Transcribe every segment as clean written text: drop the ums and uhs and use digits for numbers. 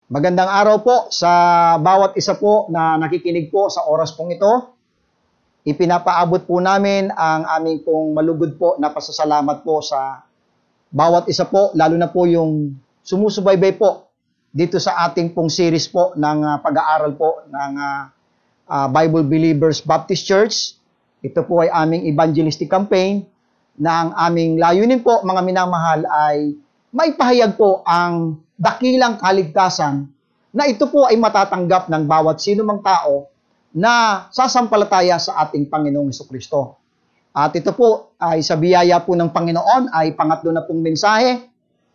Magandang araw po sa bawat isa po na nakikinig po sa oras pong ito. Ipinapaabot po namin ang aming pong malugod po na pasasalamat po sa bawat isa po, lalo na po yung sumusubaybay po dito sa ating pong series po ng pag-aaral po ng Bible Believers Baptist Church. Ito po ay aming evangelistic campaign na ang aming layunin po, mga minamahal, ay maipahayag po ang dakilang kaligtasan na ito po ay matatanggap ng bawat sino mang tao na sasampalataya sa ating Panginoong Jesucristo. At ito po ay sa biyaya po ng Panginoon ay pangatlo na pong mensahe.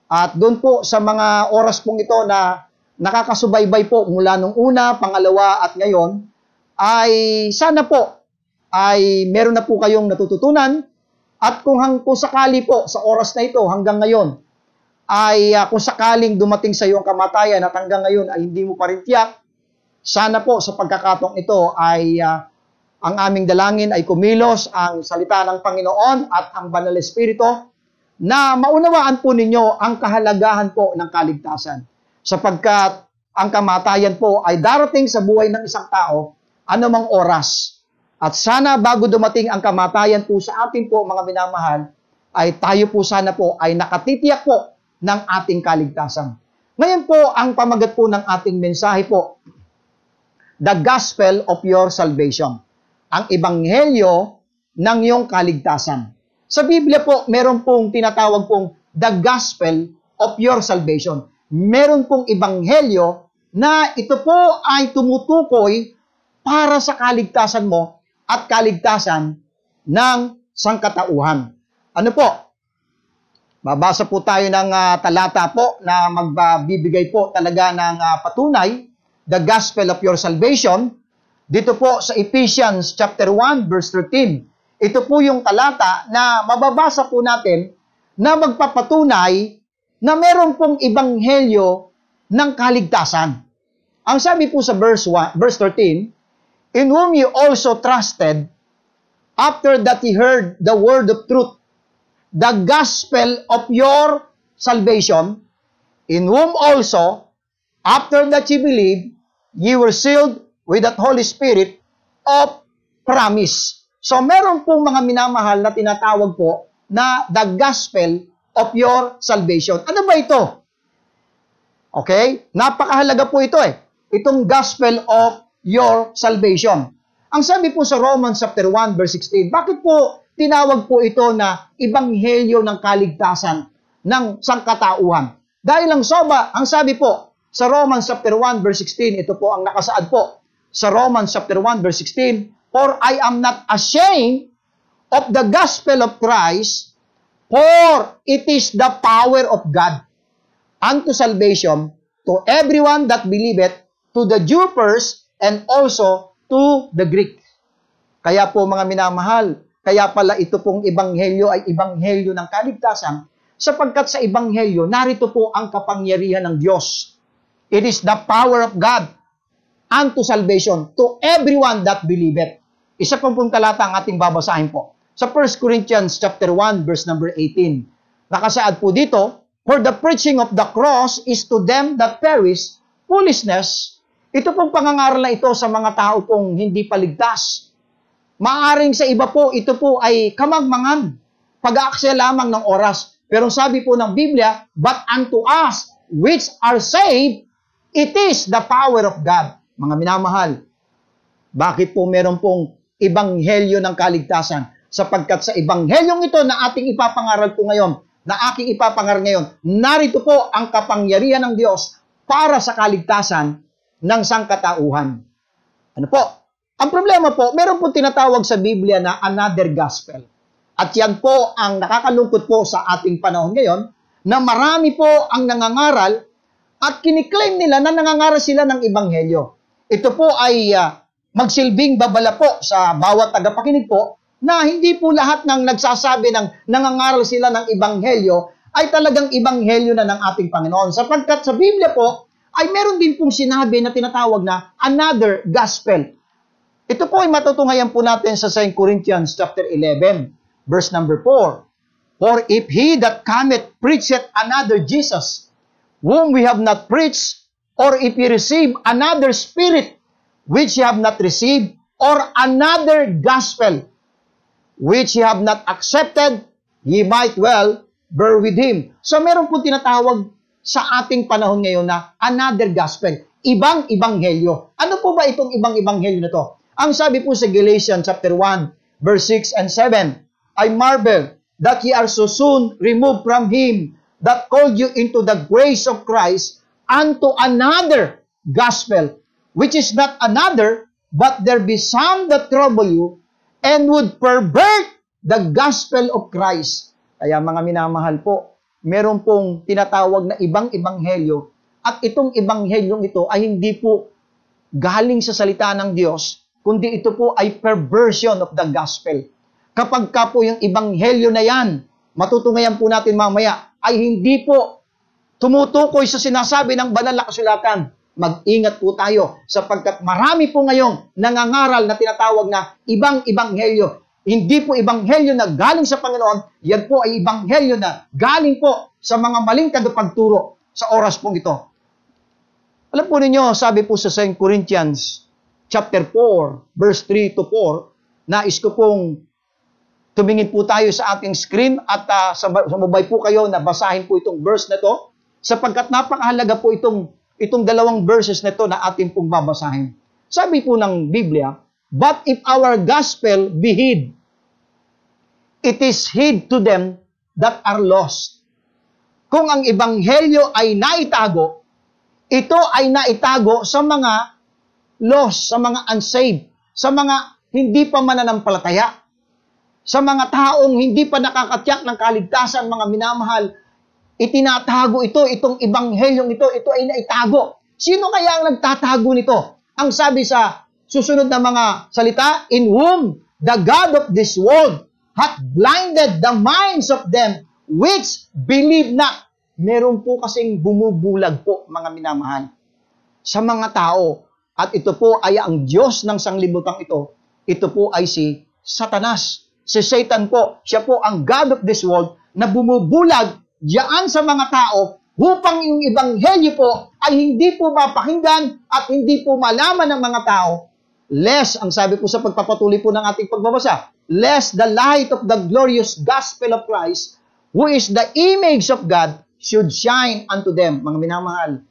At doon po sa mga oras pong ito na nakakasubaybay po mula nung una, pangalawa at ngayon, ay sana po ay meron na po kayong natututunan. At kung sakali po sa oras na ito hanggang ngayon, ay kung sakaling dumating sa iyo ang kamatayan at hanggang ngayon ay hindi mo pa rin tiyak, sana po sa pagkakataong ito ay ang aming dalangin ay kumilos ang salita ng Panginoon at ang Banal na Espiritu na maunawaan po ninyo ang kahalagahan po ng kaligtasan. Sapagkat ang kamatayan po ay darating sa buhay ng isang tao anumang oras. At sana bago dumating ang kamatayan po sa atin po mga minamahal, ay tayo po sana po ay nakatitiyak po ng ating kaligtasan. Ngayon po, ang pamagat po ng ating mensahe po, the gospel of your salvation. Ang ebanghelyo ng iyong kaligtasan. Sa Biblia po, meron pong tinatawag pong the gospel of your salvation. Meron pong ebanghelyo na ito po ay tumutukoy para sa kaligtasan mo at kaligtasan ng sangkatauhan. Ano po? Babasa po tayo ng talata po na magbibigay po talaga ng patunay, the gospel of your salvation. Dito po sa Ephesians chapter 1 verse 13. Ito po yung talata na mababasa po natin na magpapatunay na meron pong ebanghelyo ng kaligtasan. Ang sabi po sa verse 13, in whom you also trusted after that ye heard the word of truth, the gospel of your salvation, in whom also, after that ye believed, ye were sealed with that Holy Spirit of promise. So, meron pong mga minamahal na tinatawag po na the gospel of your salvation. Ano ba ito? Okay? Napakahalaga po ito Itong gospel of your salvation. Ang sabi po sa Romans chapter 1 verse 16, bakit po tinawag po ito na ebanghelyo ng kaligtasan ng sangkatauhan? Dahil ang sabi po sa Romans chapter 1 verse 16, ito po ang nakasaad po sa Romans chapter 1 verse 16, for I am not ashamed of the gospel of Christ, for it is the power of God unto salvation to everyone that believeth, to the Jew first, and also to the Greek. Kaya po mga minamahal, kaya pala ito pong ebanghelyo ay ebanghelyo ng kaligtasan, sapagkat sa ebanghelyo, narito po ang kapangyarihan ng Diyos. It is the power of God unto salvation to everyone that believeth. Isa pong talata ang ating babasahin po. Sa 1 Corinthians chapter 1 verse number 18. Nakasaad po dito, for the preaching of the cross is to them that perish foolishness. Ito pong pangangaral na ito sa mga tao pong hindi paligtas. Maaring sa iba po, ito po ay kamangmangan, pag-aaksaya lamang ng oras. Pero sabi po ng Biblia, but unto us which are saved, it is the power of God. Mga minamahal, bakit po meron pong ebanghelyo ng kaligtasan? Sapagkat sa ebanghelyong ito na ating ipapangaral po ngayon, narito po ang kapangyarihan ng Diyos para sa kaligtasan ng sangkatauhan. Ano po? Ang problema po, meron po tinatawag sa Biblia na another gospel. At yan po ang nakakalungkot po sa ating panahon ngayon, na marami po ang nangangaral at kiniklaim nila na nangangaral sila ng ebanghelyo. Ito po ay magsilbing babala po sa bawat tagapakinig po, na hindi po lahat ng nagsasabi ng nangangaral sila ng ebanghelyo ay talagang ebanghelyo na ng ating Panginoon. Sapagkat sa Biblia po, ay meron din pong sinabi na tinatawag na another gospel. Ito po ay matutunghayan po natin sa 2 Corinthians chapter 11, verse number 4. For if he that cometh preacheth another Jesus, whom we have not preached, or if ye receive another spirit which ye have not received, or another gospel which ye have not accepted, ye might well bear with him. So meron po tinatawag sa ating panahon ngayon na another gospel, ibang ibanghelyo. Ano po ba itong ibang ibanghelyo na to? Ang sabi po sa Galatians chapter 1, verse 6 and 7, I marvel that ye are so soon removed from him that called you into the grace of Christ unto another gospel, which is not another, but there be some that trouble you and would pervert the gospel of Christ. Kaya mga minamahal po, meron pong tinatawag na ibang ibanghelyo, at itong ibanghelyong ito ay hindi po galing sa salita ng Diyos, kundi ito po ay perversion of the gospel. Kapag ka po yung ibanghelyo na yan, matutungayan po natin mamaya, ay hindi po tumutukoy sa sinasabi ng banal na kasulatan. Mag-ingat po tayo sapagkat marami po ngayong nangangaral na tinatawag na ibang ibanghelyo. Hindi po ibanghelyo na galing sa Panginoon, yan po ay ibanghelyo na galing po sa mga maling tagapagturo sa oras pong ito. Alam po ninyo, sabi po sa 2 Corinthians chapter 4, verse 3 to 4, nais ko pong tumingin po tayo sa ating screen at sumabay po kayo na basahin po itong verse na to sapagkat napakahalaga po itong dalawang verses na ito na ating pong babasahin. Sabi po ng Biblia, but if our gospel be hid, it is hid to them that are lost. Kung ang ebanghelyo ay naitago, ito ay naitago sa mga lost, sa mga unsaved, sa mga hindi pa mananampalataya, sa mga taong hindi pa nakakatyak ng kaligtasan, mga minamahal, itinatago itong ebanghelyong ito ay naitago. Sino kaya ang nagtatago nito? Ang sabi sa susunod na mga salita, in whom the God of this world hath blinded the minds of them which believe not. Meron po kasing bumubulag po, mga minamahal, sa mga tao. At ito po ay ang Diyos ng sanglibutang ito. Ito po ay si Satanas. Si Satan po, siya po ang God of this world na bumubulag diyan sa mga tao upang yung ebanghelyo po ay hindi po mapakinggan at hindi po malaman ng mga tao, lest, ang sabi po sa pagpapatuloy po ng ating pagbabasa, lest the light of the glorious gospel of Christ, who is the image of God, should shine unto them. Mga minamahal,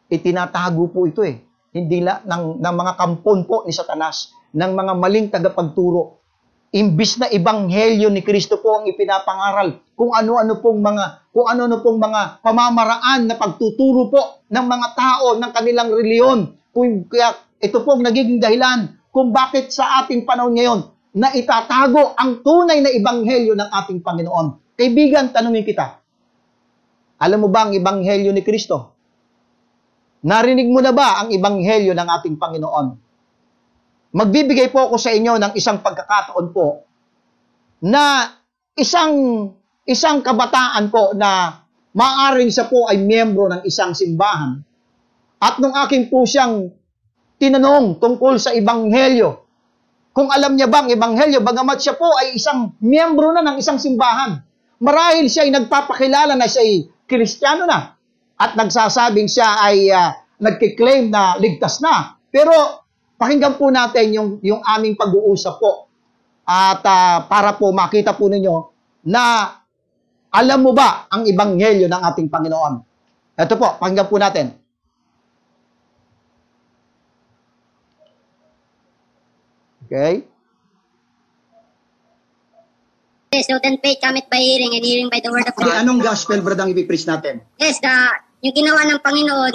itinatago po ito hindi ng mga kampon po ni Satanas, ng mga maling tagapagturo. Imbis na ebanghelyo ni Kristo po ang ipinapangaral, kung ano-ano pong mga pamamaraan na pagtuturo po ng mga tao ng kanilang reliyon. Kaya ito pong nagiging dahilan kung bakit sa ating panahon ngayon na itatago ang tunay na ebanghelyo ng ating Panginoon. Kaibigan, tanungin kita, alam mo ba ang ebanghelyo ni Kristo? Narinig mo na ba ang ebanghelyo ng ating Panginoon? Magbibigay po ako sa inyo ng isang pagkakataon po na isang kabataan po na maaaring siya po ay miyembro ng isang simbahan. At nung aking po siyang tinanong tungkol sa ebanghelyo, kung alam niya bang ebanghelyo, bagamat siya po ay isang miyembro na ng isang simbahan, marahil siya ay nagpapakilala na siya ay Kristiyano na at nagsasabing siya ay nagkiklaim na ligtas na. Pero pakinggan po natin yung aming pag-uusap po at para po makita po ninyo na alam mo ba ang ebanghelyo ng ating Panginoon. Ito po, pakinggan po natin. Okay? Yes, so then faith cometh by hearing and hearing by the word of Okay, God. anong gospel, brad, ang ipipreach natin? Yes, yung ginawa ng Panginoon,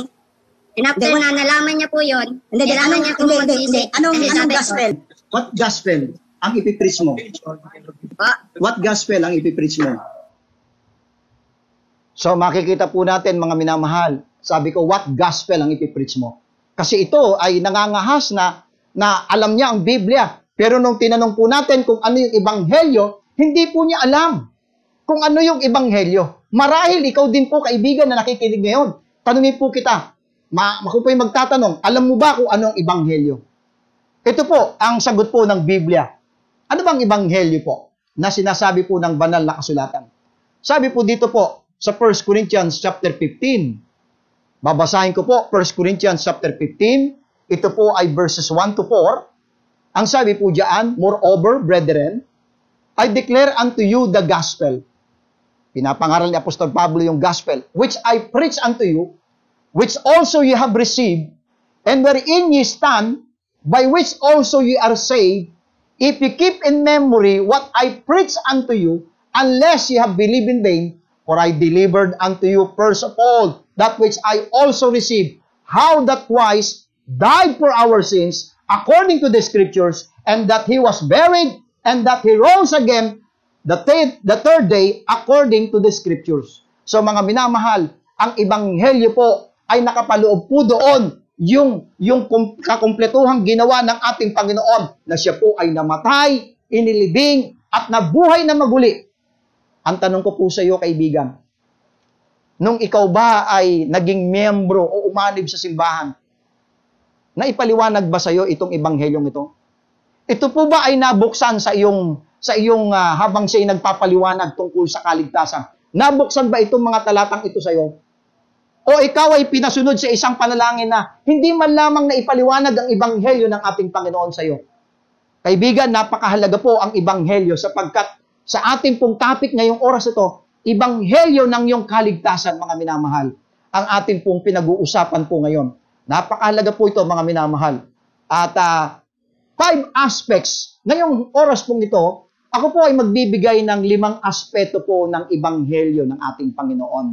and after na nalaman niya po yun, kailangan niya kung magsisi. Anong gospel? What gospel ang ipipreach mo? What gospel ang ipipreach mo? So, makikita po natin, mga minamahal, sabi ko, what gospel ang ipipreach mo? Kasi ito ay nangangahas na alam niya ang Biblia. Pero nung tinanong po natin kung ano yung ebanghelyo, hindi po niya alam kung ano yung ebanghelyo. Marahil ikaw din po, kaibigan na nakikinig ngayon. Tanungin po kita, ako po yung magtatanong, alam mo ba kung anong ebanghelyo? Ito po ang sagot po ng Biblia. Ano bang ebanghelyo po na sinasabi po ng banal na kasulatan? Sabi po dito po sa 1 Corinthians chapter 15, Babasahin ko po, 1 Corinthians chapter 15. Ito po ay verses 1 to 4. Ang sabi po diyan, moreover, brethren, I declare unto you the gospel. Pinapangaral ni Apostol Pablo yung gospel, which I preach unto you, which also ye have received, and wherein ye stand, by which also ye are saved, if ye keep in memory what I preach unto you, unless ye have believed in vain, for I delivered unto you first of all that which I also received, how that Christ died for our sins, according to the Scriptures, and that He was buried, and that He rose again the third day, according to the Scriptures. So mga minamahal, ang Ebanghelyo po ay nakapaloob po doon yung kakumpletuhang ginawa ng ating Panginoon, na siya po ay namatay, inilibing, at nabuhay na maguli. Ang tanong ko po sa iyo, kaibigan, nung ikaw ba ay naging miyembro o umanib sa simbahan, naipaliwanag ba sa iyo itong ebanghelyong ito? Ito po ba ay nabuksan sa iyong habang siya'y nagpapaliwanag tungkol sa kaligtasan? Nabuksan ba itong mga talatang ito sa iyo? O ikaw ay pinasunod sa isang panalangin na hindi man lamang na ipaliwanag ang ebanghelyo ng ating Panginoon sa iyo? Kaibigan, napakahalaga po ang ebanghelyo sapagkat sa ating pong topic ngayong oras ito, ebanghelyo ng iyong kaligtasan, mga minamahal. Ang ating pong pinag-uusapan po ngayon. Napakahalaga po ito, mga minamahal. At 5 aspects. Ngayong oras pong ito, ako po ay magbibigay ng 5 aspeto po ng ebanghelyo ng ating Panginoon.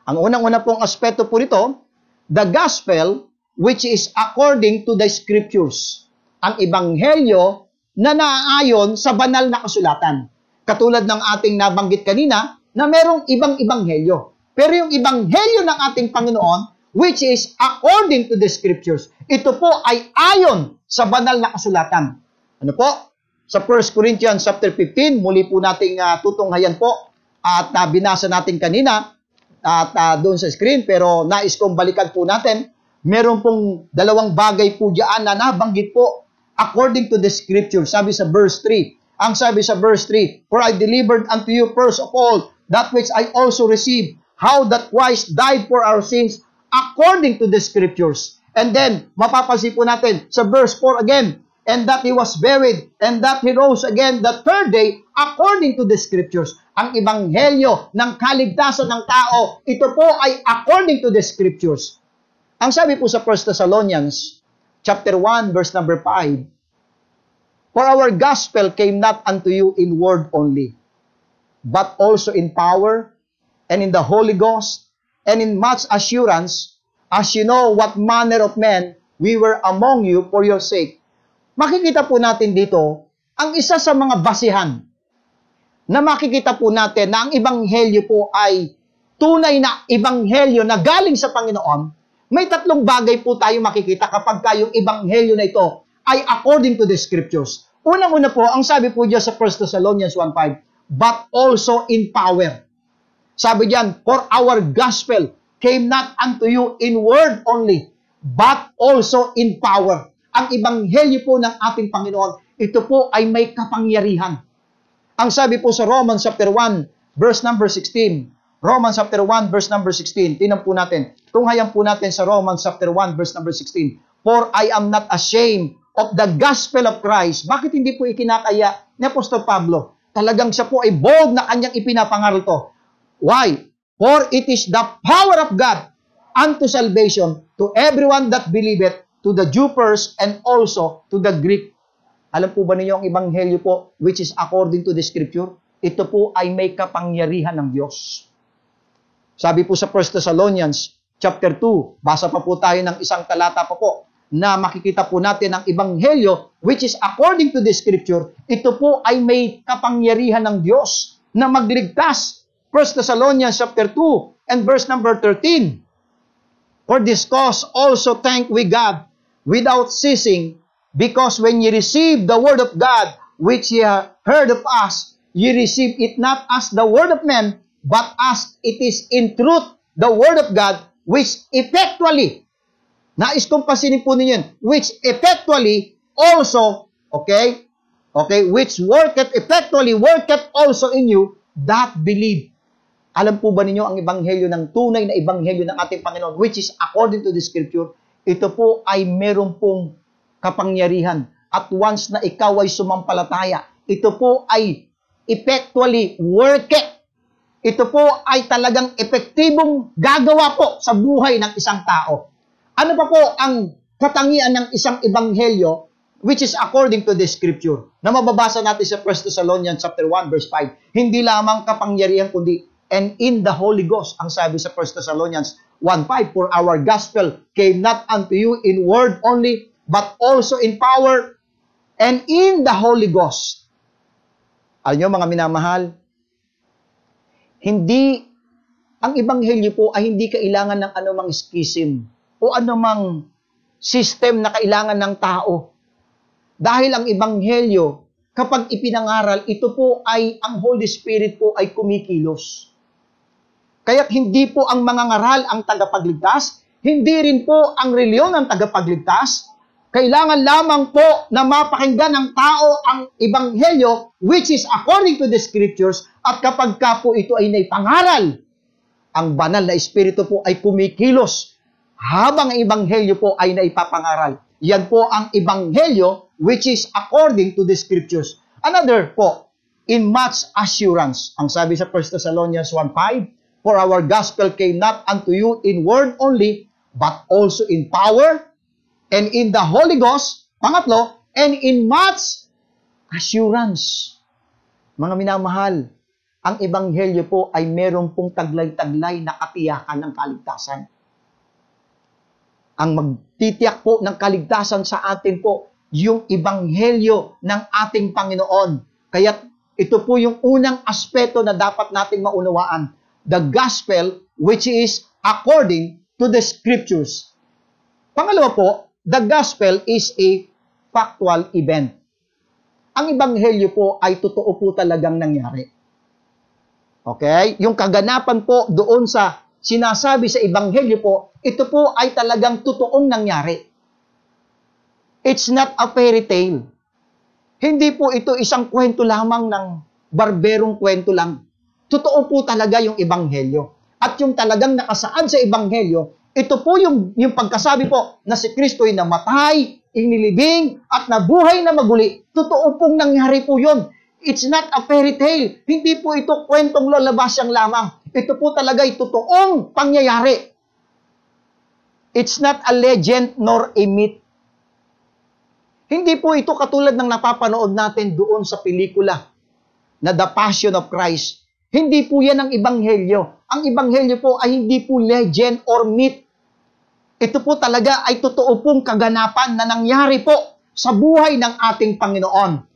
Ang unang-una pong aspeto po nito, the gospel which is according to the Scriptures. Ang ebanghelyo na naaayon sa banal na kasulatan. Katulad ng ating nabanggit kanina, na merong ibang ebanghelyo. Pero yung ebanghelyo ng ating Panginoon, which is according to the Scriptures, ito po ay ayon sa banal na kasulatan. Ano po? Sa 1 Corinthians chapter 15, muli po nating tutunghayan po, at binasa natin kanina, at doon sa screen, pero nais kong balikan po natin. Meron pong 2 bagay po diyan na nabanggit po according to the Scripture. Sabi sa verse 3. Ang sabi sa verse 3, for I delivered unto you first of all that which I also received, how that Christ died for our sins according to the Scriptures. And then, mapapansin po natin sa verse 4 again, and that He was buried, and that He rose again the third day according to the Scriptures. Ang ebanghelyo ng kaligtasan ng tao, ito po ay according to the Scriptures. Ang sabi po sa 1 Thessalonians chapter 1, verse number 5, for our gospel came not unto you in word only, but also in power, and in the Holy Ghost, and in much assurance, as you know what manner of men we were among you for your sake. Makikita po natin dito, ang isa sa mga basihan, na makikita po natin na ang ebanghelyo po ay tunay na ebanghelyo na galing sa Panginoon. May 3 bagay po tayo makikita kapag yung ebanghelyo na ito ay according to the Scriptures. Unang-una po, ang sabi po diyan sa 1 Thessalonians 1:5, but also in power. Sabi diyan, for our gospel came not unto you in word only, but also in power. Ang ebanghelyo po ng ating Panginoon, ito po ay may kapangyarihan. Ang sabi po sa Romans chapter 1, verse number 16, Romans chapter 1, verse number 16. Tingnan po natin. Tunghayan po natin sa Romans chapter 1, verse number 16. For I am not ashamed of the gospel of Christ. Bakit hindi po ikinakaya ni Apostol Pablo? Talagang siya po ay bold na kanyang ipinapangaral to. Why? For it is the power of God unto salvation to everyone that believeth, to the Jew first and also to the Greek. Alam po ba ninyo ang ebanghelyo po which is according to the Scripture? Ito po ay may kapangyarihan ng Diyos. Sabi po sa 1 Thessalonians chapter 2, basa pa po tayo ng isang talata pa po, na makikita po natin ang ebanghelyo which is according to the Scripture. Ito po ay may kapangyarihan ng Diyos na magligtas. 1 Thessalonians chapter 2 and verse number 13. For this cause also thank we God without ceasing, because when ye receive the word of God, which ye heard of us, ye receive it not as the word of men, but as it is in truth the word of God, which effectually, nais kong pasinin po ninyo, which effectually also, which worketh effectually, worketh also in you that believe. Alam po ba ninyo ang ebanghelyo ng tunay na ebanghelyo ng ating Panginoon, which is according to the Scripture, ito po ay meron pong kapangyarihan. At once na ikaw ay sumampalataya, ito po ay effectually work it. Ito po ay talagang epektibong gagawa po sa buhay ng isang tao. Ano pa po ang katangian ng isang ebanghelyo which is according to the Scripture? Na mababasa natin sa 1 Thessalonians chapter 1 verse 5. Hindi lamang kapangyarihan kundi and in the Holy Ghost. Ang sabi sa 1 Thessalonians 1:5, for our gospel came not unto you in word only, but also in power and in the Holy Ghost. Alam nyo mga minamahal, ang ebanghelyo po ay hindi kailangan ng anumang schism o anumang system na kailangan ng tao. Dahil ang ebanghelyo, kapag ipinangaral, ito po ay, ang Holy Spirit po ay kumikilos. Kaya't hindi po ang mangangaral ang tagapagligtas, hindi rin po ang reliyon ang tagapagligtas. Kailangan lamang po na mapakinggan ng tao ang ebanghelyo which is according to the Scriptures, at kapag ka po ito ay naipangaral, ang banal na Espiritu po ay kumikilos habang ang ebanghelyo po ay naipapangaral. Yan po ang ebanghelyo which is according to the Scriptures. Another po, in much assurance. Ang sabi sa 1 Thessalonians 1:5, for our gospel came not unto you in word only, but also in power, and in the Holy Ghost, pangatlo, and in much assurance. Mga minamahal, ang ebanghelyo po ay meron pong taglay-taglay na katiyakan ng kaligtasan. Ang magtitiyak po ng kaligtasan sa atin po, yung ebanghelyo ng ating Panginoon. Kaya ito po yung unang aspeto na dapat nating maunawaan. The gospel which is according to the Scriptures. Pangalawa po, the gospel is a factual event. Ang ebanghelyo po ay totoo po talagang nangyari. Okay? Yung kaganapan po doon sa sinasabi sa ebanghelyo po, ito po ay talagang totoong nangyari. It's not a fairy tale. Hindi po ito isang kwento lamang ng barberong kwento lang. Totoo po talaga yung ebanghelyo. At yung talagang nakasaad sa ebanghelyo, ito po yung pagkasabi po na si Kristo ay namatay, inilibing, at nabuhay na maguli. Totoo pong nangyari po yun. It's not a fairy tale. Hindi po ito kwentong lalabasyang lamang. Ito po talaga ay totoong pangyayari. It's not a legend nor a myth. Hindi po ito katulad ng napapanood natin doon sa pelikula na The Passion of Christ. Hindi po yan ang ebanghelyo. Ang ebanghelyo po ay hindi po legend or myth. Ito po talaga ay totoo pong kaganapan na nangyari po sa buhay ng ating Panginoon.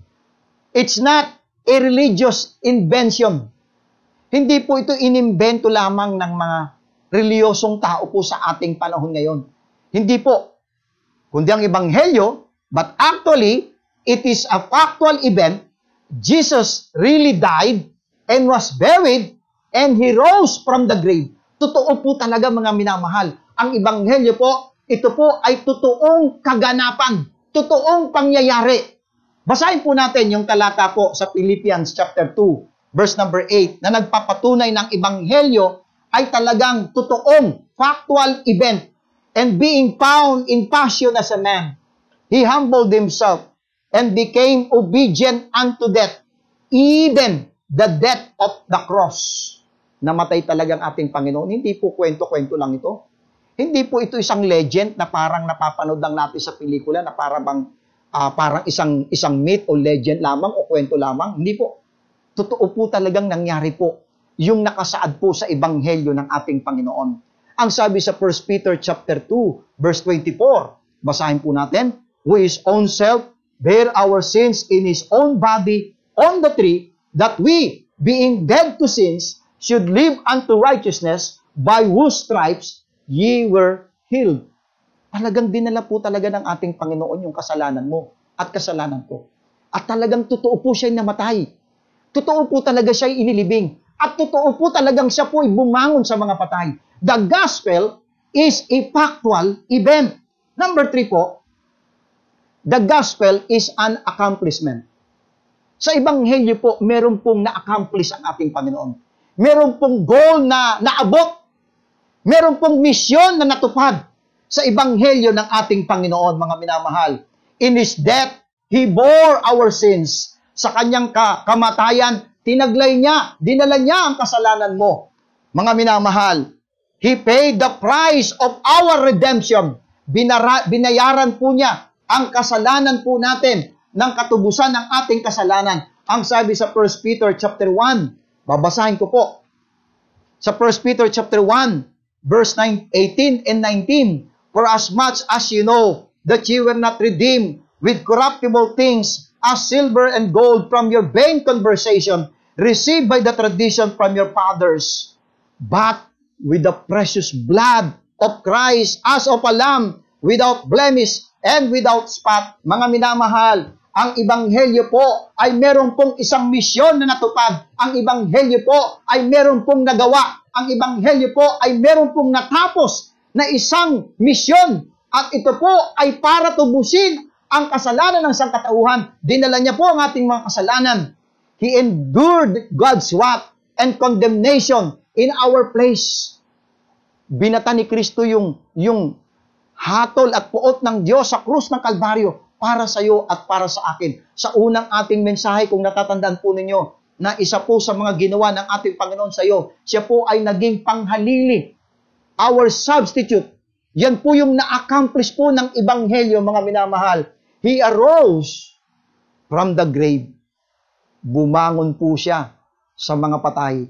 It's not a religious invention. Hindi po ito inimbento lamang ng mga reliyosong tao po sa ating panahon ngayon. Hindi po. Kundi ang ebanghelyo, but actually, it is a factual event. Jesus really died and was buried, and He rose from the grave. Totoo po talaga mga minamahal. Ang ebanghelyo po, ito po ay totoong kaganapan, totoong pangyayari. Basahin po natin yung talata po sa Philippians chapter 2, verse number 8, na nagpapatunay ng ebanghelyo ay talagang totoong factual event. And being found in passion as a man, He humbled Himself and became obedient unto death, even the death of the cross. Namatay talagang ating Panginoon. Hindi po kwento-kwento lang ito. Hindi po ito isang legend na parang napapanood lang natin sa pelikula na parang isang myth o legend lamang o kwento lamang. Hindi po. Totoo po talagang nangyari po yung nakasaad po sa ebanghelyo ng ating Panginoon. Ang sabi sa 1 Peter chapter 2, verse 24, basahin po natin, who His own self bare our sins in His own body on the tree, that we, being dead to sins, should live unto righteousness, by whose stripes ye were healed. Talagang dinala po talaga ng ating Panginoon yung kasalanan mo at kasalanan ko. At talagang totoo po siya'y namatay. Totoo po talaga siya'y inilibing. At totoo po talagang siya po ay bumangon sa mga patay. The gospel is a factual event. Number 3 po, the gospel is an accomplishment. Sa ebanghelyo po, meron pong na-accomplish ang ating Panginoon. Meron pong goal na naabot. Meron pong misyon na natupad sa ebanghelyo ng ating Panginoon, mga minamahal. In His death, He bore our sins. Sa kanyang kamatayan, tinaglay niya, dinala niya ang kasalanan mo. Mga minamahal, He paid the price of our redemption. Binayaran po niya ang kasalanan po natin ng katubusan ng ating kasalanan. Ang sabi sa 1 Peter chapter 1, babasahin ko po. Sa 1 Peter chapter 1, verse 18 and 19, for as much as you know that you were not redeemed with corruptible things as silver and gold from your vain conversation received by the tradition from your fathers, but with the precious blood of Christ as of a lamb without blemish and without spot. Mga minamahal, ang ebanghelyo po ay meron pong isang misyon na natupad. Ang ebanghelyo po ay meron pong nagawa. Ang ebanghelyo po ay meron pong natapos na isang misyon. At ito po ay para tubusin ang kasalanan ng sangkatauhan. Dinala niya po ang ating mga kasalanan. He endured God's wrath and condemnation in our place. Binata ni Kristo yung hatol at puot ng Diyos sa krus ng Kalbaryo para sa iyo at para sa akin. Sa unang ating mensahe, kung natatandaan po ninyo, na isa po sa mga ginawa ng ating Panginoon sa iyo, siya po ay naging panghalili, our substitute. Yan po yung na-accomplish po ng ebanghelyo, mga minamahal. He arose from the grave. Bumangon po siya sa mga patay.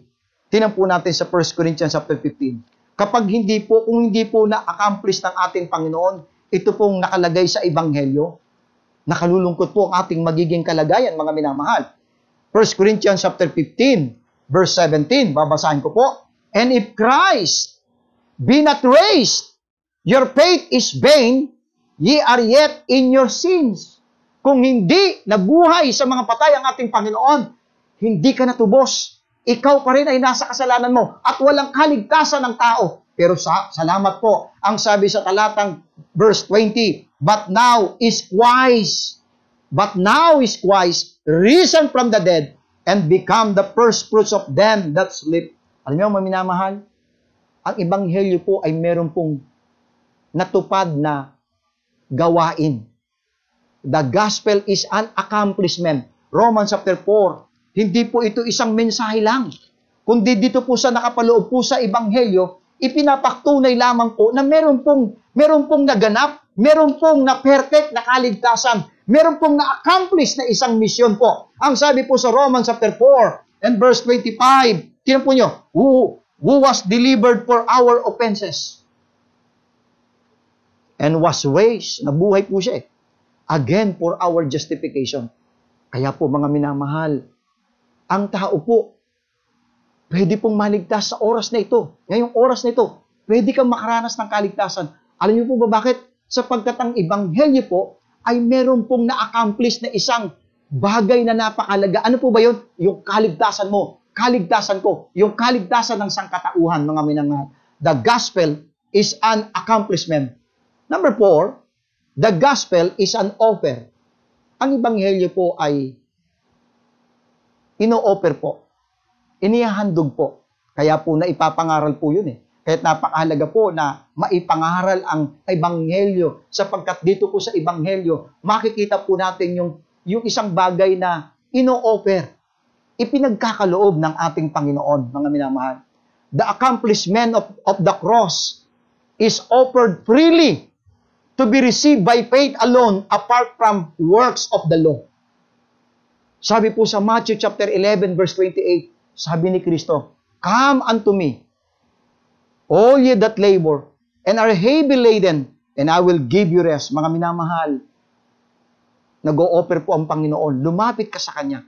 Tingnan po natin sa 1 Corinthians chapter 15. Kung hindi po na-accomplish ng ating Panginoon, ito pong nakalagay sa ebanghelyo, nakalulungkot po ang ating magiging kalagayan, mga minamahal. 1 Corinthians chapter 15, verse 17, babasahin ko po. And if Christ be not raised, your faith is vain, ye are yet in your sins. Kung hindi nabuhay sa mga patay ang ating Panginoon, hindi ka natubos. Ikaw pa rin ay nasa kasalanan mo at walang kaligtasan ng tao. Pero salamat po, ang sabi sa talatang verse 20, But now is Christ risen from the dead and become the first fruits of them that sleep. Alam niyo, mga minamahal, ang ebanghelyo po ay meron pong natupad na gawain. The gospel is an accomplishment. Romans chapter 4, hindi po ito isang mensahe lang. Kundi dito po sa nakapaloob po sa ebanghelyo, ipinapaktunay lamang po na meron pong naganap, meron pong na-perfect na kaligtasan, meron pong na-accomplish na isang misyon po. Ang sabi po sa Romans chapter 4 and verse 25, tingnan po nyo, who was delivered for our offenses and was raised, nabuhay po siya again for our justification. Kaya po mga minamahal, ang tao po, pwede pong maligtas sa oras na ito. Ngayong oras na ito, pwede kang makaranas ng kaligtasan. Alam niyo po ba bakit? Sapagkat ang ebanghelyo po ay meron pong na-accomplish na isang bagay na napakalaga. Ano po ba yun? Yung kaligtasan mo, kaligtasan ko, yung kaligtasan ng sangkatauhan, mga minamahal. The gospel is an accomplishment. Number 4, the gospel is an offer. Ang ebanghelyo po ay ino-offer po. Inihahandog po. Kaya po na ipapangaral po yun Kahit napakahalaga po na maipangaral ang ebanghelyo sapagkat dito po sa ebanghelyo, makikita po natin yung isang bagay na ino-offer. Ipinagkakaloob ng ating Panginoon, mga minamahal. The accomplishment of the cross is offered freely to be received by faith alone apart from works of the law. Sabi po sa Matthew chapter 11 verse 28, sabi ni Kristo, Come unto me, all ye that labor and are heavy laden, and I will give you rest. Mga minamahal, nag-o-offer po ang Panginoon. Lumapit ka sa Kanya.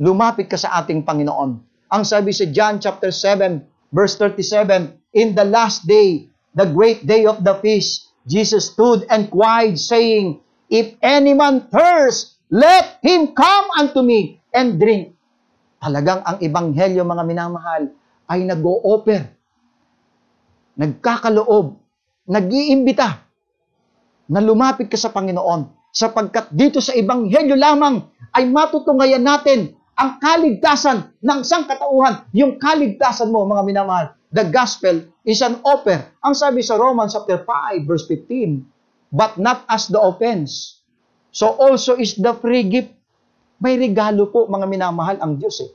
Lumapit ka sa ating Panginoon. Ang sabi sa John chapter 7, verse 37, In the last day, the great day of the feast, Jesus stood and cried, saying, If any man thirst, let him come unto me and drink. Talagang ang ebanghelyo, mga minamahal, ay nag-o-offer, nagkakaloob, nag-iimbita na lumapit ka sa Panginoon sapagkat dito sa ebanghelyo lamang ay matutungayan natin ang kaligtasan ng sangkatauhan, yung kaligtasan mo, mga minamahal. The gospel is an offer. Ang sabi sa Romans chapter 5, verse 15, but not as the offense. So also is the free gift. May regalo po, mga minamahal, ang Diyos eh.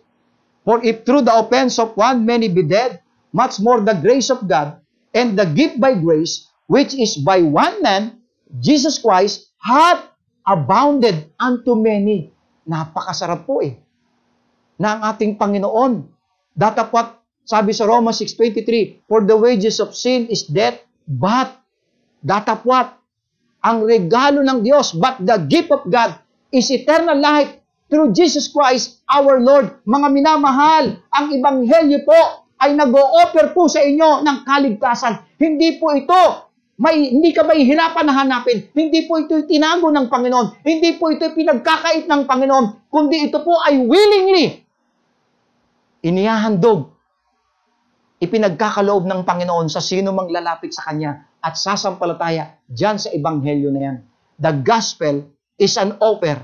For if through the offense of one many be dead, much more the grace of God, and the gift by grace, which is by one man, Jesus Christ, hath abounded unto many. Napakasarap po eh, na ang ating Panginoon. Datapwat, sabi sa Romans 6:23, for the wages of sin is death, but, datapwat, ang regalo ng Diyos, but the gift of God is eternal life through Jesus Christ, our Lord. Mga minamahal, ang Ebanghelyo po ay nag-o-offer po sa inyo ng kaligtasan. Hindi po ito, hindi ka mahihirapan na hanapin. Hindi po ito tinago ng Panginoon. Hindi po ito pinagkakait ng Panginoon. Kundi ito po ay willingly inihahandog, ipinagkakaloob ng Panginoon sa sino mang lalapit sa Kanya at sasampalataya dyan sa Ebanghelyo na yan. The gospel is an offer.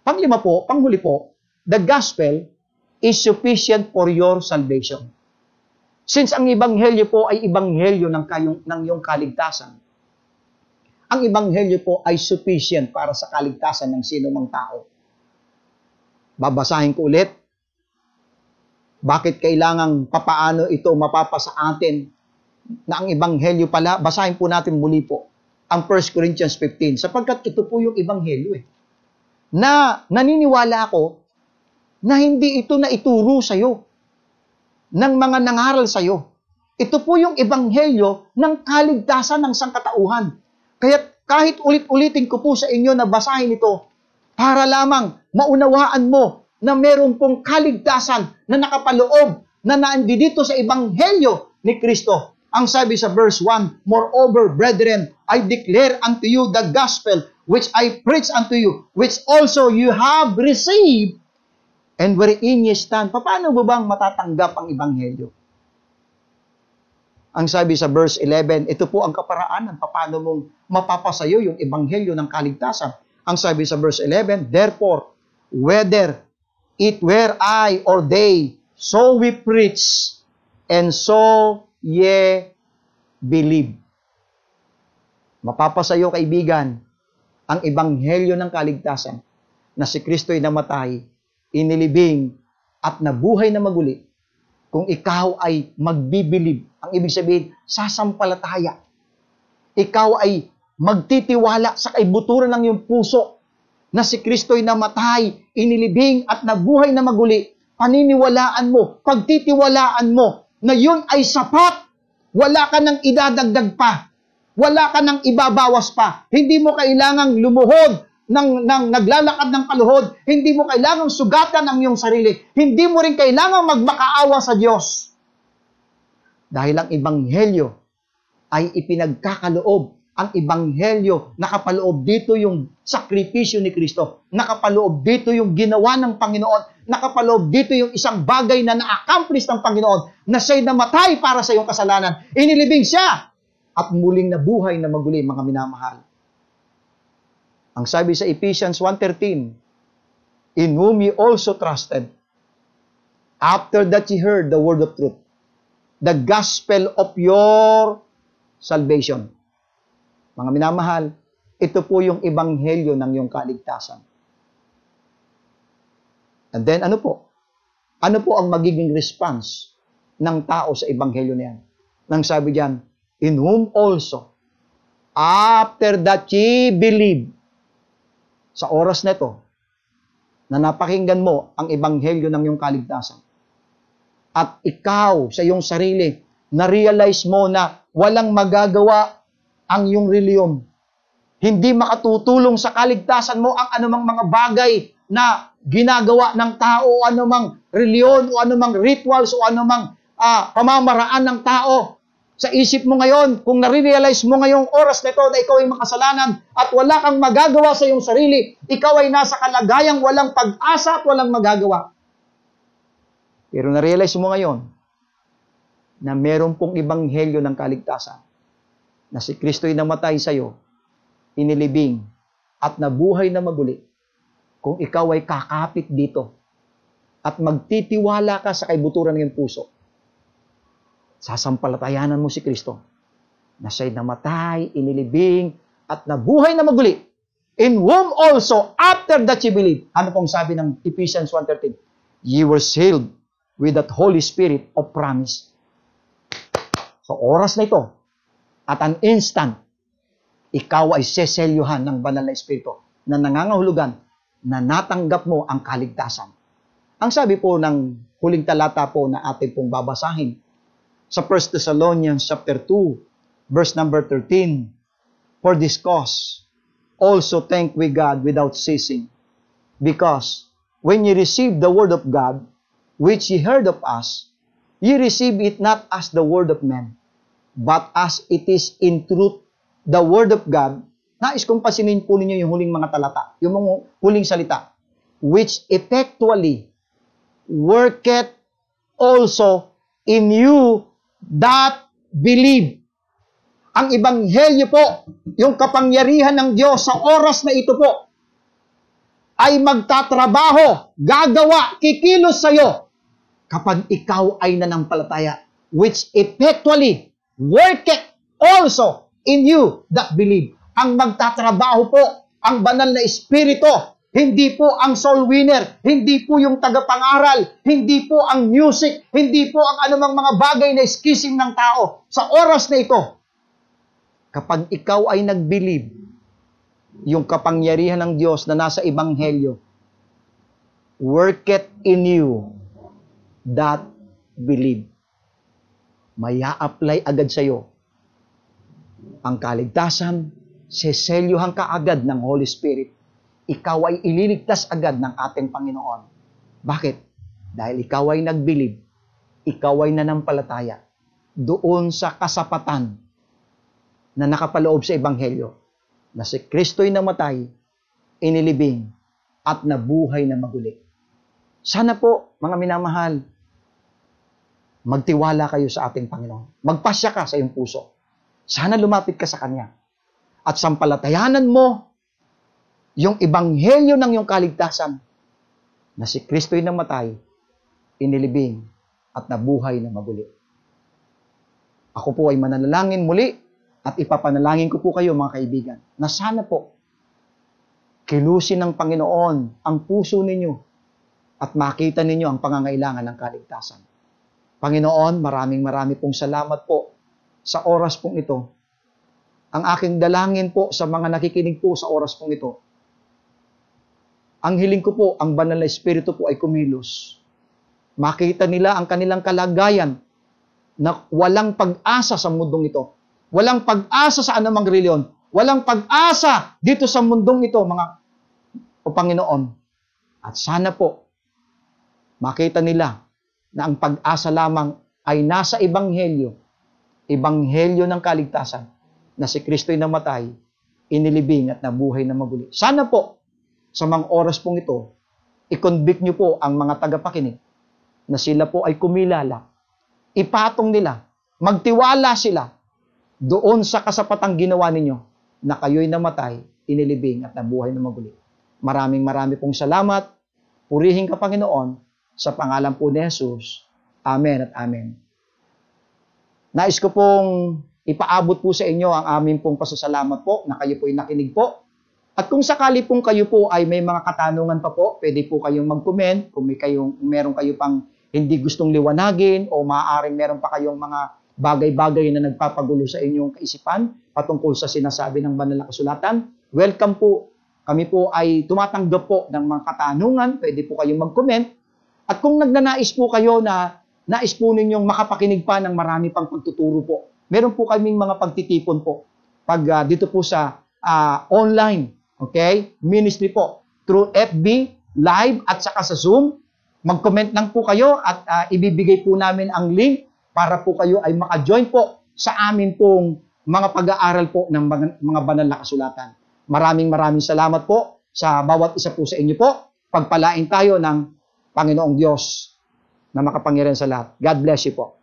Panghuli po, the gospel is sufficient for your salvation. Since ang Ebanghelyo po ay Ebanghelyo ng iyong kaligtasan, ang Ebanghelyo po ay sufficient para sa kaligtasan ng sino mang tao. Babasahin ko ulit. Bakit kailangang papaano ito mapapasa atin na ang Ebanghelyo pala? Basahin po natin muli po ang 1 Corinthians 15. Sapagkat ito po yung Ebanghelyo eh. Na naniniwala ako na hindi ito na ituro sa'yo ng mga nangaral sa'yo. Ito po yung Ebanghelyo ng kaligtasan ng sangkatauhan. Kaya kahit ulit-ulitin ko po sa inyo na basahin ito para lamang maunawaan mo na meron pong kaligtasan na nakapaloob na nandito sa Ebanghelyo ni Kristo. Ang sabi sa verse 1, moreover, brethren, I declare unto you the gospel which I preach unto you, which also you have received, and wherein ye stand. Paano mo bang matatanggap ang Ebanghelyo? Ang sabi sa verse 11, ito po ang kaparaanan, paano mong mapapasayo yung Ebanghelyo ng kaligtasan. Ang sabi sa verse 11, therefore, whether it were I or they, so we preach, and so ye believe. Mapapasayo, kaibigan, ang Ebanghelyo ng kaligtasan na si Kristo'y namatay, inilibing, at nabuhay na maguli kung ikaw ay magbibilib. Ang ibig sabihin, sasampalataya. Ikaw ay magtitiwala sa kaibuturan ng iyong puso na si Kristo'y namatay, inilibing, at nabuhay na maguli. Paniniwalaan mo, pagtitiwalaan mo na yun ay sapat. Wala ka nang idadagdag pa. Wala ka nang ibabawas pa. Hindi mo kailangang lumuhod naglalakad ng kaluhod. Hindi mo kailangang sugatan ang iyong sarili. Hindi mo rin kailangang magmakaawa sa Diyos. Dahil ang Ebanghelyo ay ipinagkakaloob. Ang Ebanghelyo, nakapaloob dito yung sakripisyo ni Kristo. Nakapaloob dito yung ginawa ng Panginoon. Nakapaloob dito yung isang bagay na na-accomplish ng Panginoon na siya'y namatay para sa iyong kasalanan. Inilibing siya at muling nabuhay na maguli, mga minamahal. Ang sabi sa Ephesians 1:13, in whom ye also trusted, after that ye heard the word of truth, the gospel of your salvation. Mga minamahal, ito po yung Ebanghelyo ng iyong kaligtasan. And then, ano po? Ano po ang magiging response ng tao sa Ebanghelyo na yan? Nang sabi diyan, in whom also, after that ye believe. Sa oras na ito, na napakinggan mo ang Ebanghelyo ng iyong kaligtasan, at ikaw sa iyong sarili, na-realize mo na walang magagawa ang iyong reliyon. Hindi makatutulong sa kaligtasan mo ang anumang mga bagay na ginagawa ng tao, o anumang reliyon, o anumang rituals, o anumang pamamaraan ng tao. Sa isip mo ngayon, kung nare-realize mo ngayong oras na ito na ikaw ay makasalanan at wala kang magagawa sa iyong sarili, ikaw ay nasa kalagayang walang pag-asa at walang magagawa. Pero na-realize mo ngayon na meron pong Ebanghelyo ng kaligtasan, na si Kristo'y namatay sa iyo, inilibing, at nabuhay na maguli, kung ikaw ay kakapit dito at magtitiwala ka sa kaibuturan ng iyong puso, sasampalatayanan mo si Kristo na siya'y namatay, inilibing, at nabuhay na maguli. In whom also, after that you believe, ano pong sabi ng Ephesians 1:13? Ye were sealed with that Holy Spirit of promise. So, oras na ito, at an instant, ikaw ay seselyuhan ng banal na Espiritu na nangangahulugan na natanggap mo ang kaligtasan. Ang sabi po ng huling talata po na ating pong babasahin sa 1 Thessalonians chapter 2, verse number 13, for this cause, also thank we God without ceasing, because when ye receive the word of God, which ye heard of us, ye receive it not as the word of men, but as it is in truth the word of God. Nais kong pasinin po ninyo yung huling mga talata, yung mga huling salita, which effectually worketh also in you that believe. Ang ebanghelyo po, yung kapangyarihan ng Diyos sa oras na ito po, ay magtatrabaho, gagawa, kikilos sa'yo kapag ikaw ay nanampalataya, which effectually worketh also in you that believe. Ang magtatrabaho po, ang banal na Espiritu, hindi po ang soul winner, hindi po yung tagapangaral, hindi po ang music, hindi po ang anumang mga bagay na skissing ng tao. Sa oras na ito, kapag ikaw ay nag-believe, yung kapangyarihan ng Diyos na nasa ebanghelyo, worketh in you that believe. Maya-apply agad sa'yo ang kaligtasan, seselyuhan ka agad ng Holy Spirit. Ikaw ay ililigtas agad ng ating Panginoon. Bakit? Dahil ikaw ay nag-believe, ikaw ay nanampalataya doon sa kasapatan na nakapaloob sa ebanghelyo na si Kristo'y namatay, inilibing, at nabuhay na maguli. Sana po, mga minamahal, magtiwala kayo sa ating Panginoon. Magpasya ka sa iyong puso. Sana lumapit ka sa Kanya. At sampalatayanan mo yung ebanghelyo ng iyong kaligtasan na si Kristo'y namatay, inilibing, at nabuhay na maguli. Ako po ay mananalangin muli at ipapanalangin ko po kayo, mga kaibigan, na sana po kilusin ng Panginoon ang puso ninyo at makita ninyo ang pangangailangan ng kaligtasan. Panginoon, maraming pong salamat po sa oras pong ito. Ang aking dalangin po sa mga nakikinig po sa oras pong ito, ang hiling ko po, ang banal na Espiritu po ay kumilos. Makita nila ang kanilang kalagayan na walang pag-asa sa mundong ito. Walang pag-asa sa anumang reliyon. Walang pag-asa dito sa mundong ito, o Panginoon. At sana po, makita nila na ang pag-asa lamang ay nasa ebanghelyo ng kaligtasan, na si Kristo'y namatay, inilibing at nabuhay na maguli. Sana po, sa mga oras pong ito, i-convict nyo po ang mga tagapakinig na sila po ay kumilala. Ipatong nila, magtiwala sila doon sa kasapatang ginawa ninyo na kayo'y namatay, inilibing at nabuhay na maguli. Maraming pong salamat. Purihin ka, Panginoon, sa pangalan po ni Jesus. Amen at amen. Nais ko pong ipaabot po sa inyo ang aming pong pasasalamat po na kayo po'y nakinig po. At kung sakali pong kayo po ay may mga katanungan pa po, pwede po kayong mag-comment. Kung meron kayo pang hindi gustong liwanagin o maaaring meron pa kayong mga bagay-bagay na nagpapagulo sa inyong kaisipan patungkol sa sinasabi ng banal na kasulatan, welcome po. Kami po ay tumatanggap po ng mga katanungan. Pwede po kayong mag-comment. At kung nagnanais po kayo na nais po ninyong makapakinig pa ng marami pang pagtuturo po, meron po kaming mga pagtitipon po pag dito po sa online, okay? Ministry po through FB Live at saka sa Zoom. Mag-comment lang po kayo at ibibigay po namin ang link para po kayo ay maka-join po sa amin pong mga pag-aaral po ng mga banal na kasulatan. Maraming salamat po sa bawat isa po sa inyo po. Pagpalain tayo ng Panginoong Diyos na makapangyarihan sa lahat. God bless you po.